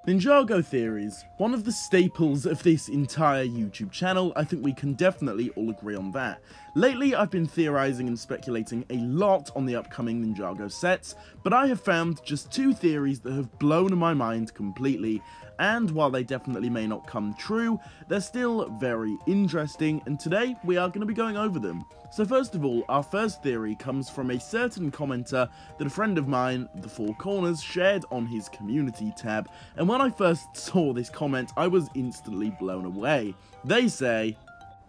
Ninjago Theories, one of the staples of this entire YouTube channel. I think we can definitely all agree on that. Lately, I've been theorizing and speculating a lot on the upcoming Ninjago sets, but I have found just two theories that have blown my mind completely, and while they definitely may not come true, they're still very interesting, and today we are going to be going over them. So first of all, our first theory comes from a certain commenter that a friend of mine, The Four Corners, shared on his community tab, and when I first saw this comment, I was instantly blown away. They say,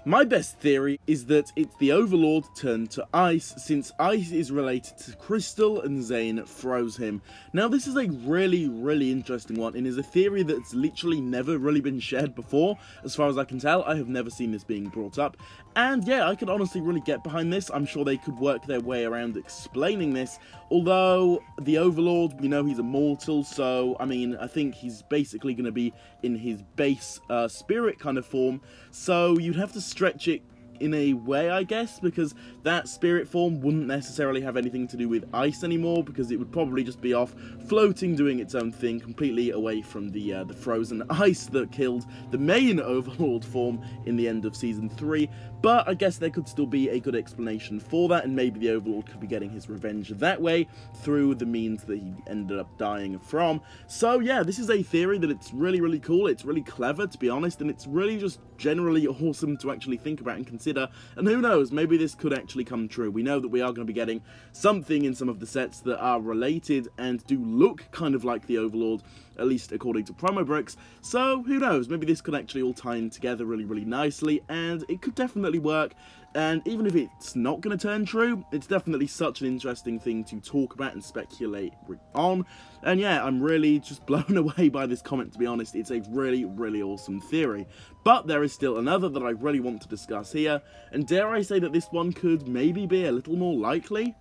"My best theory is that it's the Overlord turned to ice, since ice is related to crystal and Zane froze him." Now this is a really interesting one, and is a theory that's literally never really been shared before. As far as I can tell, I have never seen this being brought up. And yeah, I could honestly really get behind this. I'm sure they could work their way around explaining this. Although, the Overlord, we know he's immortal, so, I mean, I think he's basically going to be in his base spirit kind of form. So, you'd have to stretch it in a way, I guess, because that spirit form wouldn't necessarily have anything to do with ice anymore, because it would probably just be off floating, doing its own thing, completely away from the frozen ice that killed the main Overlord form in the end of Season 3, but I guess there could still be a good explanation for that, and maybe the Overlord could be getting his revenge that way, through the means that he ended up dying from. So yeah, this is a theory that it's really cool, it's really clever, to be honest, and it's really just generally awesome to actually think about and consider. And who knows, maybe this could actually come true. We know that we are going to be getting something in some of the sets that are related and do look kind of like the Overlord, at least according to promo bricks. So who knows, maybe this could actually all tie in together really nicely, and it could definitely work. And even if it's not going to turn true, it's definitely such an interesting thing to talk about and speculate on. And yeah, I'm really just blown away by this comment, to be honest. It's a really awesome theory. But there is still another that I really want to discuss here, and dare I say that this one could maybe be a little more likely?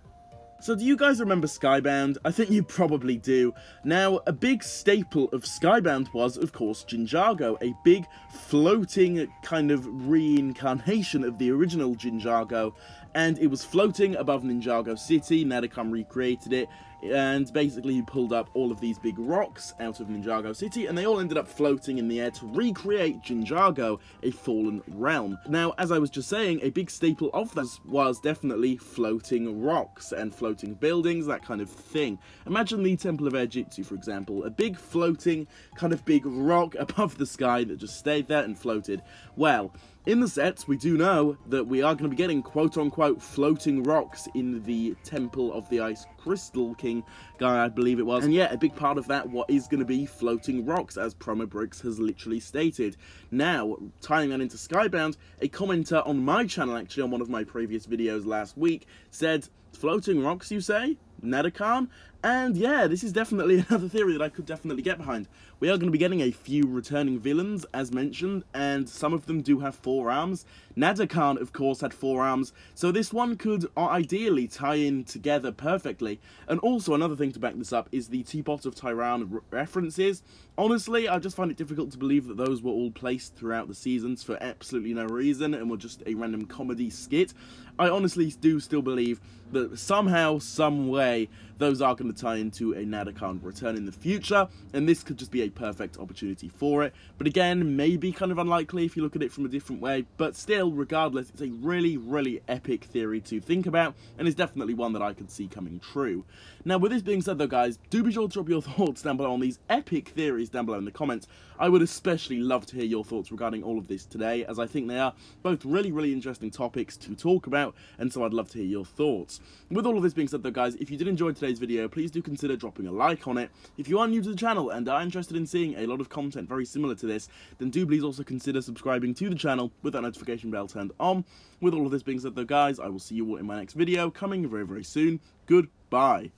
So do you guys remember Skybound? I think you probably do. Now, a big staple of Skybound was, of course, Ninjago, a big floating kind of reincarnation of the original Ninjago, and it was floating above Ninjago City. Nadecom recreated it, and basically he pulled up all of these big rocks out of Ninjago City, and they all ended up floating in the air to recreate Ninjago, a fallen realm. Now, as I was just saying, a big staple of that was definitely floating rocks and floating buildings, that kind of thing. Imagine the Temple of Air Jitsu, for example, a big floating kind of big rock above the sky that just stayed there and floated. Well, in the sets, we do know that we are going to be getting quote-unquote floating rocks in the Temple of the Ice Crystal King guy, I believe it was. And yeah, a big part of that what is going to be floating rocks, as Promo Bricks has literally stated. Now, tying that into Skybound, a commenter on my channel, actually on one of my previous videos last week, said, "Floating rocks, you say? Nadecom?" And yeah, this is definitely another theory that I could definitely get behind. We are going to be getting a few returning villains, as mentioned, and some of them do have 4 arms. Nadecom, of course, had 4 arms, so this one could ideally tie in together perfectly. And also, another thing to back this up is the Teapot of Tyran references. Honestly, I just find it difficult to believe that those were all placed throughout the seasons for absolutely no reason and were just a random comedy skit. I honestly do still believe that somehow, some way, those are going to tie into a Nadecom return in the future, and this could just be a perfect opportunity for it. But again, maybe kind of unlikely if you look at it from a different way, but still, regardless, it's a really epic theory to think about, and it's definitely one that I could see coming true. Now, with this being said though, guys, do be sure to drop your thoughts down below on these epic theories down below in the comments. I would especially love to hear your thoughts regarding all of this today, as I think they are both really interesting topics to talk about, and so I'd love to hear your thoughts. With all of this being said though, guys, if you did enjoy today's video, please do consider dropping a like on it. If you are new to the channel and are interested in seeing a lot of content very similar to this, then do please also consider subscribing to the channel with that notification bell turned on. With all of this being said though, guys, I will see you all in my next video, coming very soon. Goodbye.